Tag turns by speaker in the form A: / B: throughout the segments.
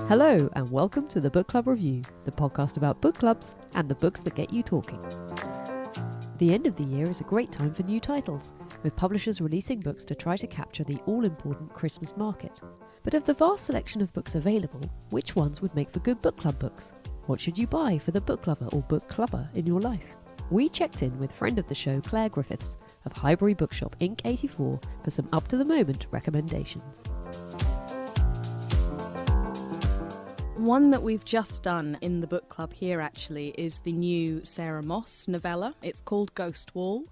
A: Hello and welcome to the Book Club Review, the podcast about book clubs and the books that get you talking. The end of the year is a great time for new titles, with publishers releasing books to try to capture the all-important Christmas market. But of the vast selection of books available, which ones would make for good book club books? What should you buy for the book lover or book clubber in your life? We checked in with friend of the show Claire Griffiths of Highbury Bookshop Inc. 84 for some up-to-the-moment recommendations.
B: One that we've just done in the book club here actually is the new Sarah Moss novella. It's called Ghost Wall.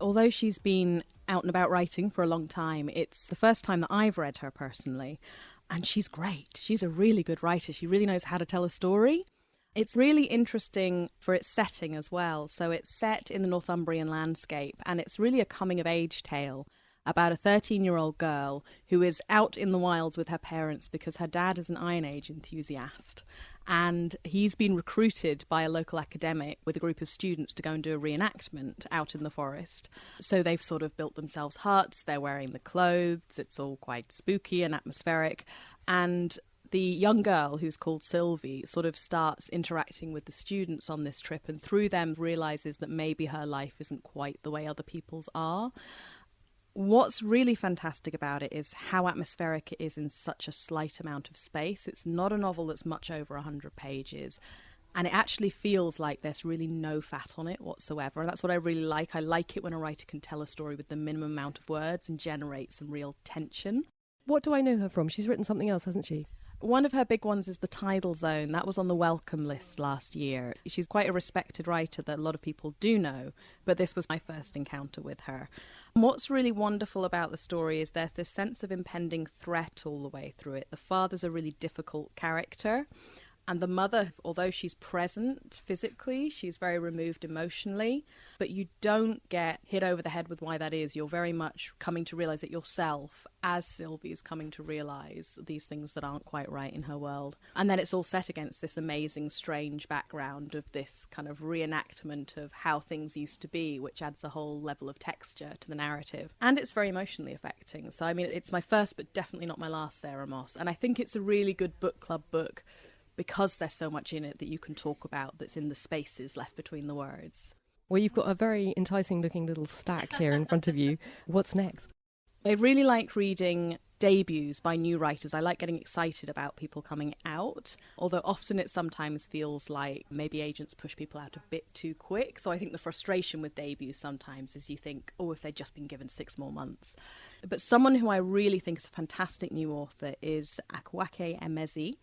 B: Although she's been out and about writing for a long time, it's the first time that I've read her personally. And she's great. She's a really good writer. She really knows how to tell a story. It's really interesting for its setting as well. So it's set in the Northumbrian landscape and it's really a coming-of-age tale about a 13-year-old girl who is out in the wilds with her parents because her dad is an Iron Age enthusiast. And he's been recruited by a local academic with a group of students to go and do a reenactment out in the forest. So they've sort of built themselves huts, they're wearing the clothes, it's all quite spooky and atmospheric. And the young girl, who's called Sylvie, sort of starts interacting with the students on this trip and through them realises that maybe her life isn't quite the way other people's are. What's really fantastic about it is how atmospheric it is in such a slight amount of space. It's not a novel that's much over 100 pages. And it actually feels like there's really no fat on it whatsoever. And that's what I really like. I like it when a writer can tell a story with the minimum amount of words and generate some real tension.
A: What do I know her from? She's written something else, hasn't she?
B: One of her big ones is the Tidal Zone. That was on the welcome list last year. She's quite a respected writer that a lot of people do know, but this was my first encounter with her. And what's really wonderful about the story is there's this sense of impending threat all the way through it. The father's a really difficult character, and the mother, although she's present physically, she's very removed emotionally, but you don't get hit over the head with why that is. You're very much coming to realise it yourself as Sylvie is coming to realise these things that aren't quite right in her world. And then it's all set against this amazing, strange background of this kind of reenactment of how things used to be, which adds a whole level of texture to the narrative. And it's very emotionally affecting. So, I mean, it's my first, but definitely not my last Sarah Moss. And I think it's a really good book club book because there's so much in it that you can talk about that's in the spaces left between the words.
A: Well, you've got a very enticing looking little stack here in front of you. What's next?
B: I really like reading debuts by new writers. I like getting excited about people coming out, although often it sometimes feels like maybe agents push people out a bit too quick. So I think the frustration with debuts sometimes is you think, oh, if they'd just been given 6 more months. But someone who I really think is a fantastic new author is Akwaeke Emezi.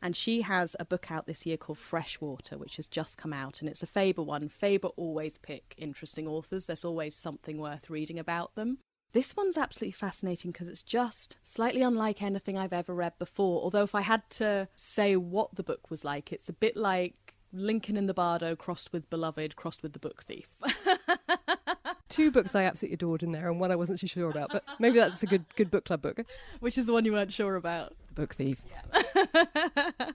B: And she has a book out this year called Freshwater, which has just come out. And it's a Faber one. Faber always pick interesting authors. There's always something worth reading about them. This one's absolutely fascinating because it's just slightly unlike anything I've ever read before. Although if I had to say what the book was like, it's a bit like Lincoln in the Bardo crossed with Beloved crossed with The Book Thief.
A: 2 books I absolutely adored in there and one I wasn't too sure about, but maybe that's a good book club book.
B: Which is the one you weren't sure about?
A: The Book Thief.
B: Yeah.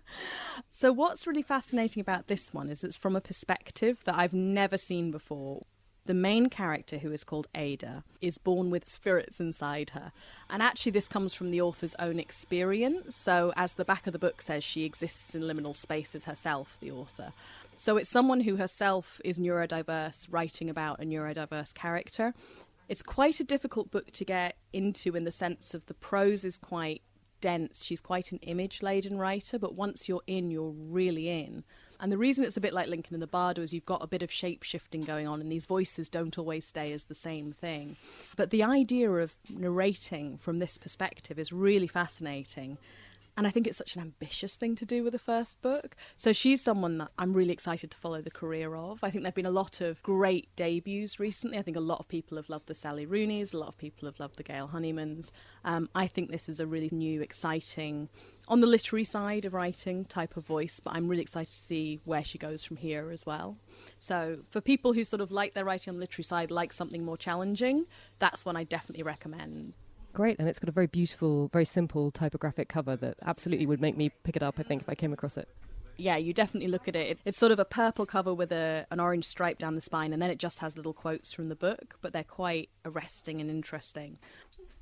B: So what's really fascinating about this one is it's from a perspective that I've never seen before. The main character, who is called Ada, is born with spirits inside her. And actually this comes from the author's own experience. So as the back of the book says, she exists in liminal spaces herself, the author. So it's someone who herself is neurodiverse, writing about a neurodiverse character. It's quite a difficult book to get into in the sense of the prose is quite dense. She's quite an image-laden writer, but once you're in, you're really in. And the reason it's a bit like Lincoln in the Bardo is you've got a bit of shape-shifting going on, and these voices don't always stay as the same thing. But the idea of narrating from this perspective is really fascinating. And I think it's such an ambitious thing to do with a first book. So she's someone that I'm really excited to follow the career of. I think there have been a lot of great debuts recently. I think a lot of people have loved the Sally Rooneys. A lot of people have loved the Gail Honeymans. I think this is a really new, exciting, on the literary side of writing type of voice. But I'm really excited to see where she goes from here as well. So for people who sort of like their writing on the literary side, like something more challenging, that's one I definitely recommend.
A: Great, and it's got a very beautiful, very simple typographic cover that absolutely would make me pick it up, I think, if I came across it.
B: Yeah, you definitely look at it. It's sort of a purple cover with an orange stripe down the spine, and then it just has little quotes from the book, but they're quite arresting and interesting.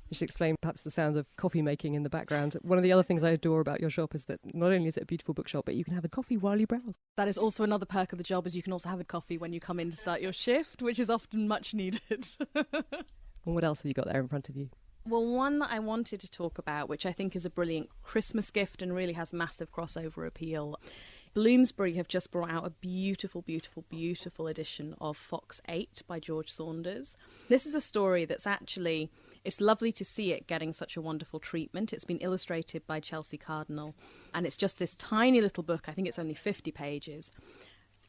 C: You should explain perhaps the sound of coffee making in the background. One of the other things I adore about your shop is that not only is it a beautiful bookshop, but you can have a coffee while you browse.
B: That is also another perk of the job, is you can also have a coffee when you come in to start your shift, which is often much needed.
C: And what else have you got there in front of you?
B: Well, one that I wanted to talk about, which I think is a brilliant Christmas gift and really has massive crossover appeal. Bloomsbury have just brought out a beautiful, beautiful, beautiful edition of Fox 8 by George Saunders. This is a story that's actually, it's lovely to see it getting such a wonderful treatment. It's been illustrated by Chelsea Cardinal, and it's just this tiny little book. I think it's only 50 pages.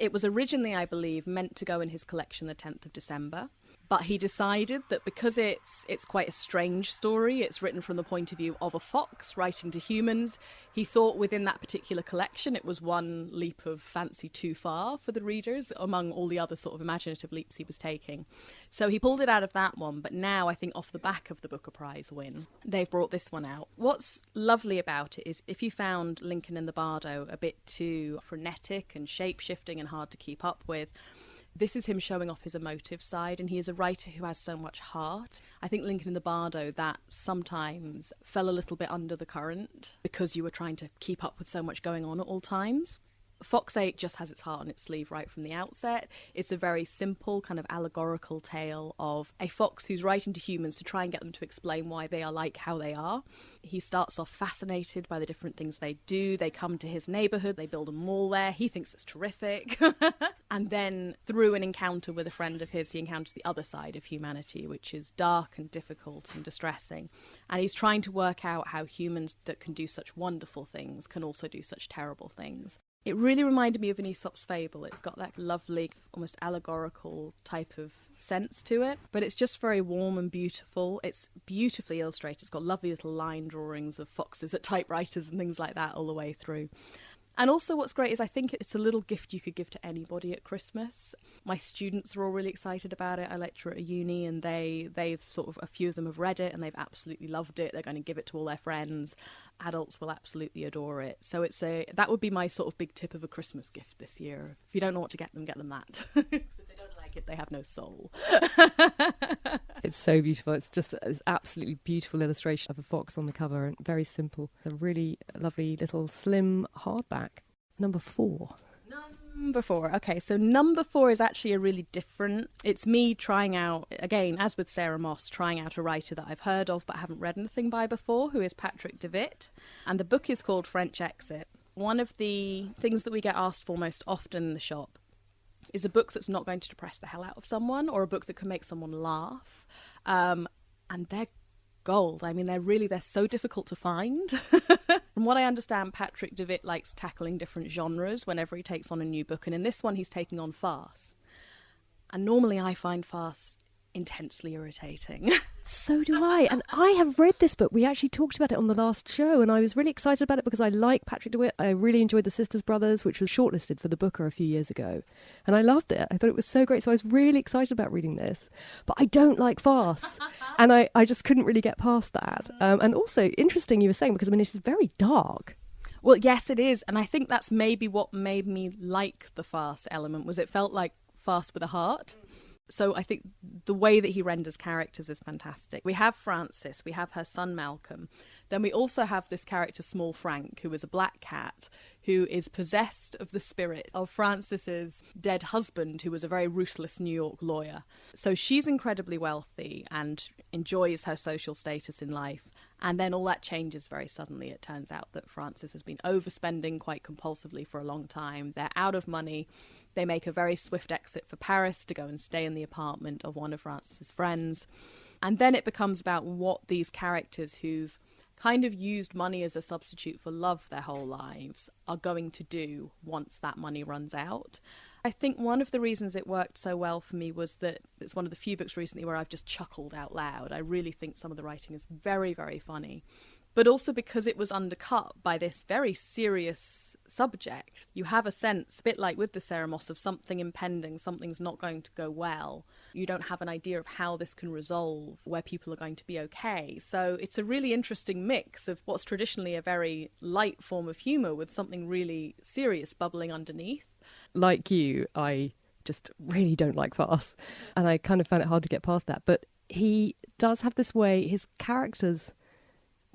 B: It was originally, I believe, meant to go in his collection the 10th of December. But he decided that because it's quite a strange story, it's written from the point of view of a fox writing to humans, he thought within that particular collection it was one leap of fancy too far for the readers among all the other sort of imaginative leaps he was taking. So he pulled it out of that one, but now I think off the back of the Booker Prize win, they've brought this one out. What's lovely about it is if you found Lincoln in the Bardo a bit too frenetic and shape-shifting and hard to keep up with, this is him showing off his emotive side, and he is a writer who has so much heart. I think Lincoln in the Bardo, that sometimes fell a little bit under the current because you were trying to keep up with so much going on at all times. Fox 8 just has its heart on its sleeve right from the outset. It's a very simple kind of allegorical tale of a fox who's writing to humans to try and get them to explain why they are like how they are. He starts off fascinated by the different things they do. They come to his neighbourhood, they build a mall there. He thinks it's terrific. And then through an encounter with a friend of his, he encounters the other side of humanity, which is dark and difficult and distressing. And he's trying to work out how humans that can do such wonderful things can also do such terrible things. It really reminded me of an Aesop's fable. It's got that lovely, almost allegorical type of sense to it, but it's just very warm and beautiful. It's beautifully illustrated. It's got lovely little line drawings of foxes at typewriters and things like that all the way through. And also what's great is I think it's a little gift you could give to anybody at Christmas. My students are all really excited about it. I lecture at a uni, and they've sort of, a few of them have read it and they've absolutely loved it. They're going to give it to all their friends. Adults will absolutely adore it. So that would be my sort of big tip of a Christmas gift this year. If you don't know what to get them that. Because if they don't like it, they have no soul.
C: It's so beautiful. It's just an absolutely beautiful illustration of a fox on the cover, and very simple. A really lovely little slim hardback. Number 4.
B: Number 4. Okay, so number 4 is actually a really different. It's me trying out, again, as with Sarah Moss, trying out a writer that I've heard of but haven't read anything by before, who is Patrick DeWitt. And the book is called French Exit. One of the things that we get asked for most often in the shop is a book that's not going to depress the hell out of someone, or a book that can make someone laugh. And they're gold. I mean, they're so difficult to find. From what I understand, Patrick DeWitt likes tackling different genres whenever he takes on a new book, and in this one he's taking on farce. And normally I find farce intensely irritating.
C: So do I. And I have read this book. We actually talked about it on the last show, and I was really excited about it because I like Patrick DeWitt. I really enjoyed The Sisters Brothers, which was shortlisted for the Booker a few years ago. And I loved it. I thought it was so great. So I was really excited about reading this. But I don't like farce. And I just couldn't really get past that. And also, interesting you were saying, because I mean, it's very dark.
B: Well, yes, it is. And I think that's maybe what made me like the farce element, was it felt like farce with a heart. So I think the way that he renders characters is fantastic. We have Frances, we have her son Malcolm. Then we also have this character, Small Frank, who is a black cat, who is possessed of the spirit of Frances's dead husband, who was a very ruthless New York lawyer. So she's incredibly wealthy and enjoys her social status in life. And then all that changes very suddenly. It turns out that Frances has been overspending quite compulsively for a long time. They're out of money. They make a very swift exit for Paris to go and stay in the apartment of one of Frances's friends. And then it becomes about what these characters who've kind of used money as a substitute for love their whole lives are going to do once that money runs out. I think one of the reasons it worked so well for me was that it's one of the few books recently where I've just chuckled out loud. I really think some of the writing is very, very funny. But also because it was undercut by this very serious subject. You have a sense, a bit like with the Sarah Moss, of something impending, something's not going to go well. You don't have an idea of how this can resolve, where people are going to be okay. So it's a really interesting mix of what's traditionally a very light form of humour with something really serious bubbling underneath.
C: Like you, I just really don't like farce, and I kind of found it hard to get past that. But he does have this way, his characters,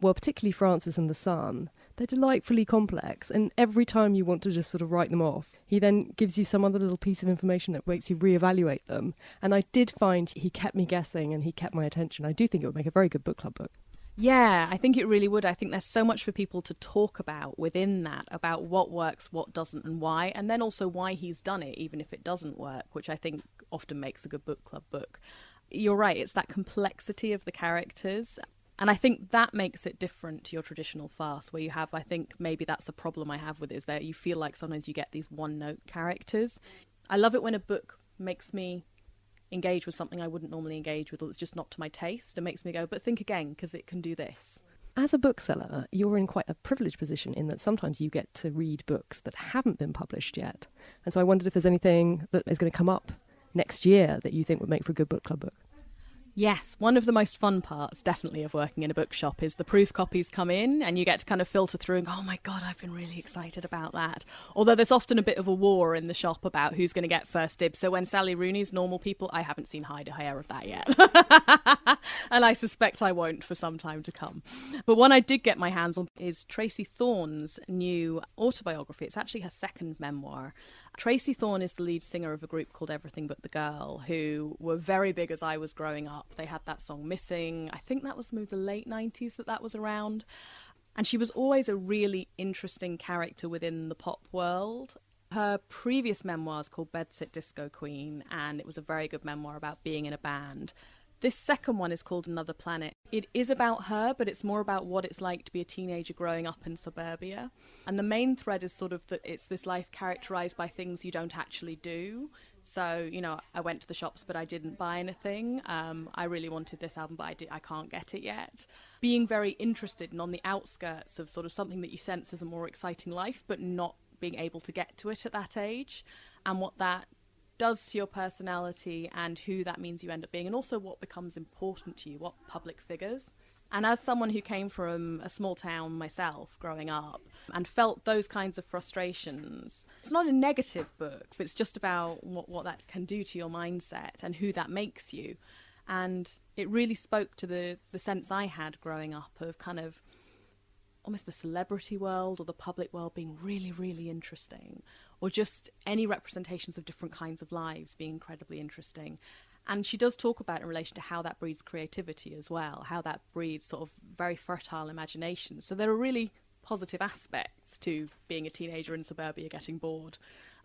C: well, particularly Francis and the son, they're delightfully complex, and every time you want to just sort of write them off, he then gives you some other little piece of information that makes you reevaluate them. And I did find he kept me guessing and he kept my attention. I do think it would make a very good book club book.
B: Yeah, I think it really would. I think there's so much for people to talk about within that, about what works, what doesn't, and why, and then also why he's done it, even if it doesn't work, which I think often makes a good book club book. You're right, it's that complexity of the characters. And I think that makes it different to your traditional farce, where you have, I think maybe that's a problem I have with it, is that you feel like sometimes you get these one-note characters. I love it when a book makes me engage with something I wouldn't normally engage with, or it's just not to my taste. It makes me go, but think again, because it can do this.
C: As a bookseller, you're in quite a privileged position in that sometimes you get to read books that haven't been published yet. And so I wondered if there's anything that is going to come up next year that you think would make for a good book club book.
B: Yes, one of the most fun parts, definitely, of working in a bookshop is the proof copies come in and you get to kind of filter through and go, oh my God, I've been really excited about that. Although there's often a bit of a war in the shop about who's going to get first dibs. So when Sally Rooney's Normal People, I haven't seen hide a hair of that yet. And I suspect I won't for some time to come. But one I did get my hands on is Tracey Thorn's new autobiography. It's actually her second memoir. Tracey Thorn is the lead singer of a group called Everything But the Girl, who were very big as I was growing up. They had that song Missing. I think that was maybe the late 90s that was around. And she was always a really interesting character within the pop world. Her previous memoir is called Bedsit Disco Queen, and it was a very good memoir about being in a band. This second one is called Another Planet. It is about her, but it's more about what it's like to be a teenager growing up in suburbia. And the main thread is sort of that it's this life characterised by things you don't actually do. So, you know, I went to the shops, but I didn't buy anything. I really wanted this album, but I can't get it yet. Being very interested and on the outskirts of sort of something that you sense as a more exciting life, but not being able to get to it at that age, and what that does to your personality and who that means you end up being, and also what becomes important to you, what public figures. And as someone who came from a small town myself growing up and felt those kinds of frustrations, it's not a negative book, but it's just about what that can do to your mindset and who that makes you. And it really spoke to the sense I had growing up of kind of almost the celebrity world or the public world being really, really interesting, or just any representations of different kinds of lives being incredibly interesting. And she does talk about it in relation to how that breeds creativity as well, how that breeds sort of very fertile imagination. So there are really positive aspects to being a teenager in suburbia getting bored.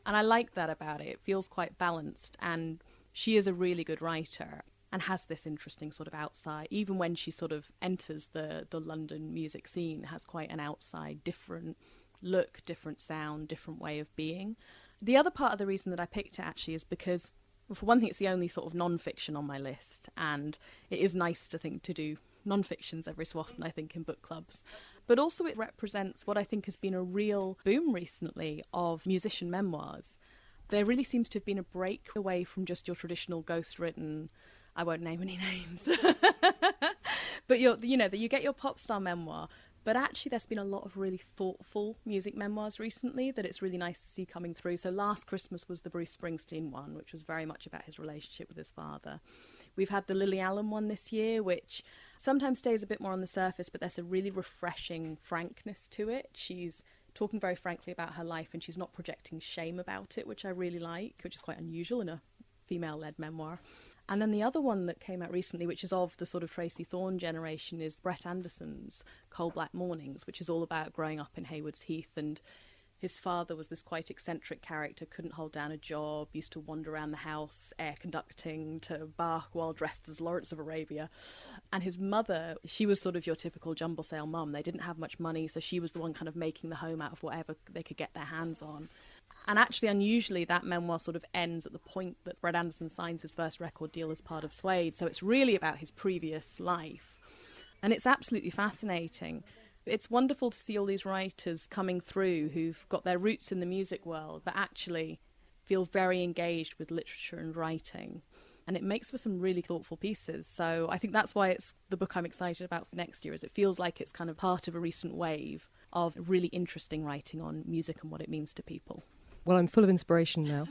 B: And I like that about it. It feels quite balanced, and she is a really good writer and has this interesting sort of outside, even when she sort of enters the London music scene, has quite an outside, different look, different sound, different way of being. The other part of the reason that I picked it actually is because, well, for one thing, it's the only sort of non-fiction on my list, and it is nice to do non-fictions every so often, I think, in book clubs. But also it represents what I think has been a real boom recently of musician memoirs. There really seems to have been a break away from just your traditional ghost-written, I won't name any names, but you get your pop star memoir, but actually there's been a lot of really thoughtful music memoirs recently that it's really nice to see coming through. So Last Christmas was the Bruce Springsteen one, which was very much about his relationship with his father. We've had the Lily Allen one this year, which sometimes stays a bit more on the surface, but there's a really refreshing frankness to it. She's talking very frankly about her life, and she's not projecting shame about it, which I really like, which is quite unusual in a female-led memoir. And then the other one that came out recently, which is of the sort of Tracey Thorn generation, is Brett Anderson's Coal Black Mornings, which is all about growing up in Haywards Heath. And his father was this quite eccentric character, couldn't hold down a job, used to wander around the house air conducting to Bach while dressed as Lawrence of Arabia. And his mother, she was sort of your typical jumble sale mum. They didn't have much money, so she was the one kind of making the home out of whatever they could get their hands on. And actually, unusually, that memoir sort of ends at the point that Brett Anderson signs his first record deal as part of Suede. So it's really about his previous life. And it's absolutely fascinating. It's wonderful to see all these writers coming through who've got their roots in the music world, but actually feel very engaged with literature and writing. and it makes for some really thoughtful pieces. So I think that's why it's the book I'm excited about for next year, is it feels like it's kind of part of a recent wave of really interesting writing on music and what it means to people.
C: Well, I'm full of inspiration now.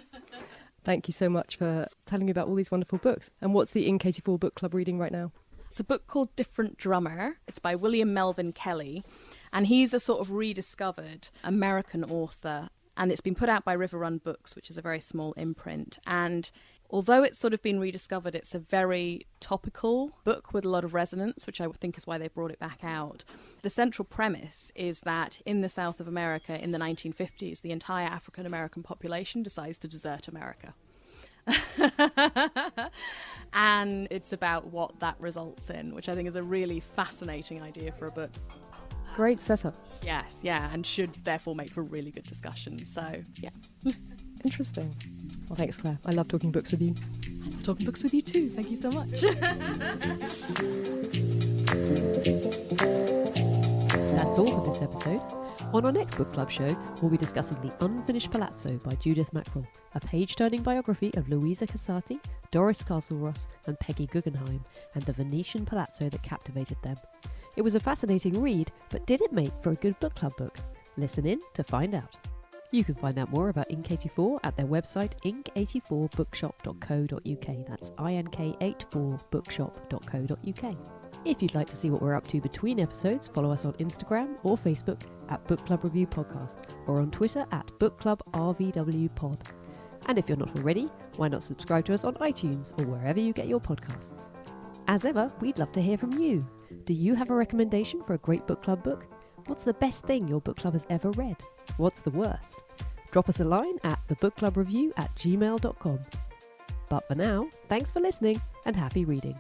C: Thank you so much for telling me about all these wonderful books. And what's the Ink 84 book club reading right now?
B: It's a book called Different Drummer. It's by Melvin Kelley, and he's a sort of rediscovered American author, and it's been put out by River Run Books, which is a very small imprint. And although it's sort of been rediscovered, it's a very topical book with a lot of resonance, which I think is why they brought it back out. The central premise is that in the south of America in the 1950s, the entire African-American population decides to desert America. And it's about what that results in, which I think is a really fascinating idea for a book.
C: Great setup.
B: Yes, yeah, and should therefore make for really good discussion. So, yeah.
C: Interesting. Well, thanks, Claire. I love talking books with you.
B: I love talking books with you too. Thank you so much.
A: That's all for this episode. On our next book club show, we'll be discussing The Unfinished Palazzo by Judith Mackrell, a page-turning biography of Louisa Casati, Doris Castleross and Peggy Guggenheim, and the Venetian palazzo that captivated them. It was a fascinating read, but did it make for a good book club book? Listen in to find out. You can find out more about Ink 84 at their website ink84bookshop.co.uk. That's ink84bookshop.co.uk. If you'd like to see what we're up to between episodes, follow us on Instagram or Facebook at Book Club Review Podcast, or on Twitter at Book Club RVW Pod. And if you're not already, why not subscribe to us on iTunes or wherever you get your podcasts. As ever, we'd love to hear from you. Do you have a recommendation for a great book club book? What's the best thing your book club has ever read? What's the worst? Drop us a line at thebookclubreview@gmail.com. But for now, thanks for listening and happy reading.